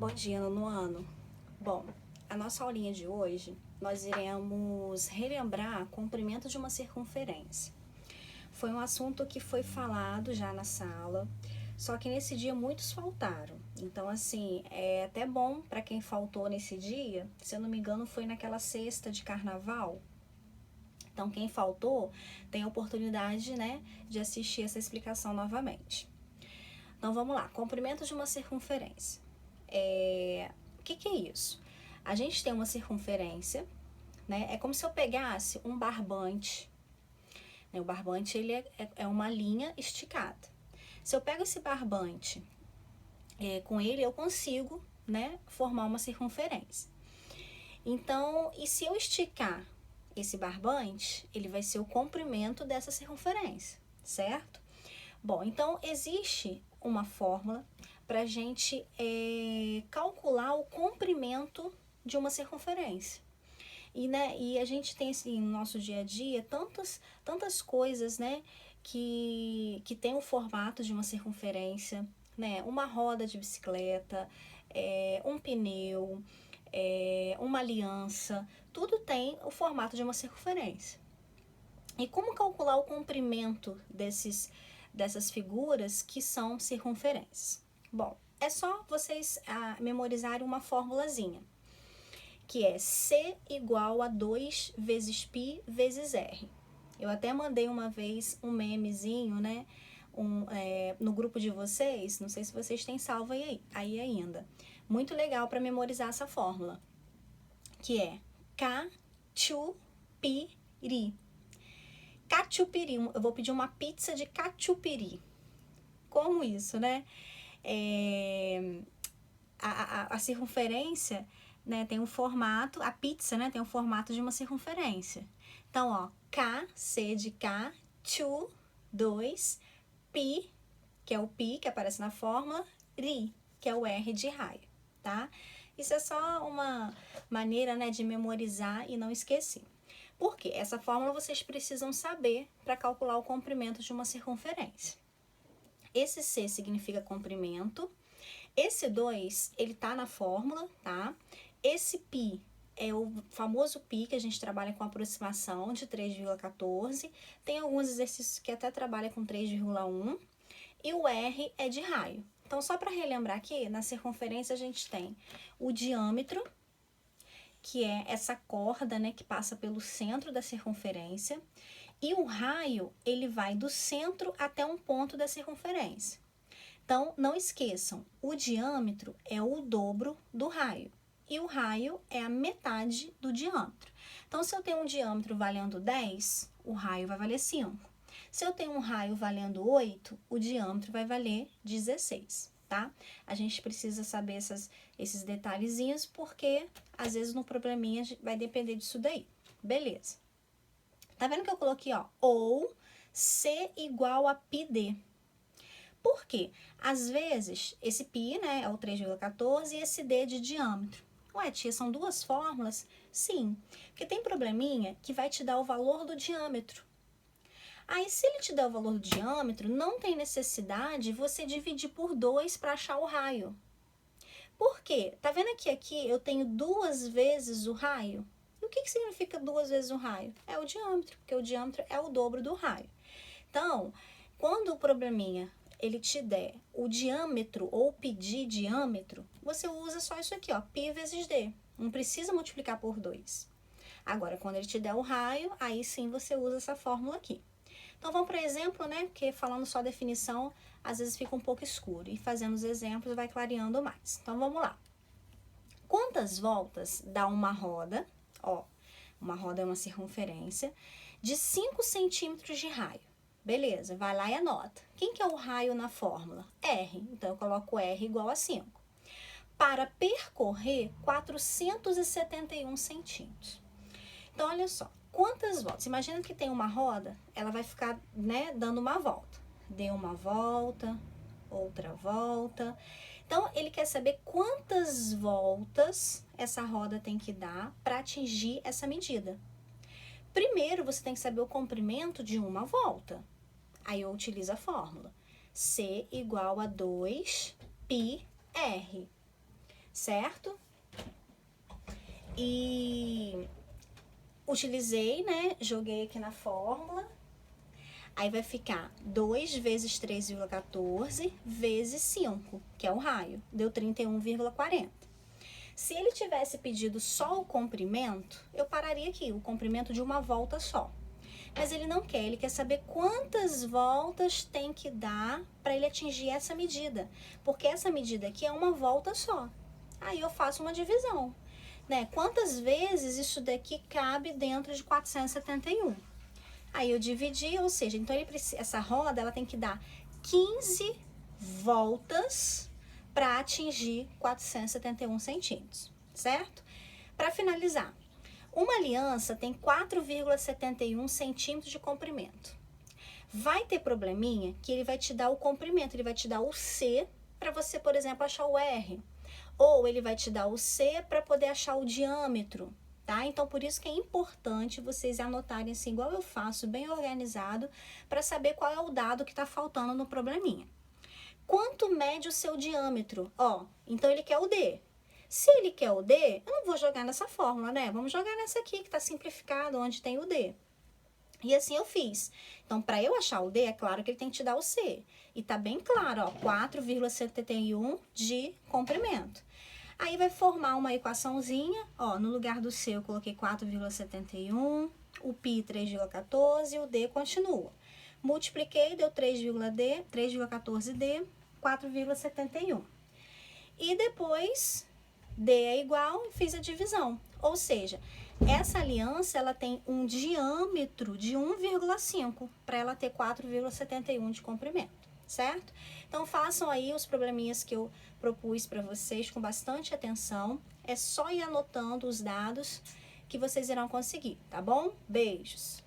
Bom dia, nono ano. Bom, a nossa aulinha de hoje, nós iremos relembrar o comprimento de uma circunferência. Foi um assunto que foi falado já na sala, só que nesse dia muitos faltaram. Então, assim, é até bom para quem faltou nesse dia, se eu não me engano, foi naquela sexta de carnaval. Então, quem faltou tem a oportunidade, né, de assistir essa explicação novamente. Então, vamos lá. Comprimento de uma circunferência. O que é isso? A gente tem uma circunferência, né? É como se eu pegasse um barbante. Né? O barbante ele é uma linha esticada. Se eu pego esse barbante, com ele eu consigo, né, formar uma circunferência. Então, e se eu esticar esse barbante, ele vai ser o comprimento dessa circunferência, certo? Bom, então existe uma fórmula para a gente calcular o comprimento de uma circunferência. E a gente tem assim, no nosso dia a dia tantas coisas, né, que tem o formato de uma circunferência, né? Uma roda de bicicleta, um pneu, uma aliança, tudo tem o formato de uma circunferência. E como calcular o comprimento dessas figuras que são circunferências? Bom, é só vocês memorizarem uma formulazinha, que é C igual a 2 vezes π vezes R. Eu até mandei uma vez um memezinho, né, no grupo de vocês, não sei se vocês têm salvo aí ainda. Muito legal para memorizar essa fórmula, que é cachupiri. Cachupiri, eu vou pedir uma pizza de cachupiri. Como isso, né? A circunferência, né, tem um formato, a pizza, né, tem um formato de uma circunferência. Então, ó, K, C de K, chu, 2, pi, que é o pi que aparece na fórmula, ri, que é o R de raio, tá? Isso é só uma maneira, né, de memorizar e não esquecer. Por quê? Essa fórmula vocês precisam saber para calcular o comprimento de uma circunferência. Esse C significa comprimento. Esse 2, ele tá na fórmula, tá? Esse π é o famoso π que a gente trabalha com aproximação de 3,14. Tem alguns exercícios que até trabalha com 3,1. E o R é de raio. Então, só para relembrar aqui, na circunferência a gente tem o diâmetro, que é essa corda, né, que passa pelo centro da circunferência, e o raio, ele vai do centro até um ponto da circunferência. Então, não esqueçam, o diâmetro é o dobro do raio, e o raio é a metade do diâmetro. Então, se eu tenho um diâmetro valendo 10, o raio vai valer 5. Se eu tenho um raio valendo 8, o diâmetro vai valer 16. Tá? A gente precisa saber esses detalhezinhos, porque às vezes no probleminha vai depender disso daí. Beleza. Tá vendo que eu coloquei, ó, ou C igual a πd. Por quê? Às vezes, esse π, né, é o 3,14 e esse d de diâmetro. Ué, tia, são duas fórmulas? Sim, porque tem probleminha que vai te dar o valor do diâmetro. Aí, se ele te der o valor do diâmetro, não tem necessidade você dividir por 2 para achar o raio. Por quê? Tá vendo que aqui eu tenho 2 vezes o raio? E o que significa 2 vezes o raio? É o diâmetro, porque o diâmetro é o dobro do raio. Então, quando o probleminha ele te der o diâmetro ou pedir diâmetro, você usa só isso aqui, ó, π vezes d. Não precisa multiplicar por 2. Agora, quando ele te der o raio, aí sim você usa essa fórmula aqui. Então, vamos para exemplo, né? Porque falando só definição, às vezes fica um pouco escuro. E fazendo os exemplos vai clareando mais. Então, vamos lá. Quantas voltas dá uma roda? Ó, uma roda é uma circunferência de 5 centímetros de raio. Beleza, vai lá e anota. Quem que é o raio na fórmula? R. Então, eu coloco R igual a 5. Para percorrer 471 centímetros. Então, olha só. Quantas voltas? Imagina que tem uma roda, ela vai ficar, né, dando uma volta. Deu uma volta, outra volta. Então, ele quer saber quantas voltas essa roda tem que dar para atingir essa medida. Primeiro, você tem que saber o comprimento de uma volta. Aí eu utilizo a fórmula. C igual a 2πr. certo? E utilizei, né? Joguei aqui na fórmula. Aí vai ficar 2 vezes 3,14 vezes 5, que é o raio. Deu 31,40. Se ele tivesse pedido só o comprimento, eu pararia aqui, o comprimento de uma volta só. Mas ele não quer, ele quer saber quantas voltas tem que dar para ele atingir essa medida. Porque essa medida aqui é uma volta só. Aí eu faço uma divisão, né? Quantas vezes isso daqui cabe dentro de 471? Aí eu dividi, ou seja, então essa roda ela tem que dar 15 voltas para atingir 471 centímetros, certo? Para finalizar, uma aliança tem 4,71 centímetros de comprimento. Vai ter probleminha que ele vai te dar o comprimento, ele vai te dar o C para você, por exemplo, achar o R. Ou ele vai te dar o C para poder achar o diâmetro, tá? Então, por isso que é importante vocês anotarem assim, igual eu faço, bem organizado, para saber qual é o dado que está faltando no probleminha. Quanto mede o seu diâmetro? Ó, então ele quer o D. Se ele quer o D, eu não vou jogar nessa fórmula, né? Vamos jogar nessa aqui, que está simplificado, onde tem o D. E assim eu fiz. Então, para eu achar o D, é claro que ele tem que te dar o C. E tá bem claro, ó, 4,71 de comprimento. Aí vai formar uma equaçãozinha, ó, no lugar do C eu coloquei 4,71, o π 3,14 e o D continua. Multipliquei, deu 3,14D, 4,71. E depois, D é igual, fiz a divisão. Ou seja, essa aliança ela tem um diâmetro de 1,5 para ela ter 4,71 de comprimento, certo? Então façam aí os probleminhas que eu propus para vocês com bastante atenção. É só ir anotando os dados que vocês irão conseguir, tá bom? Beijos!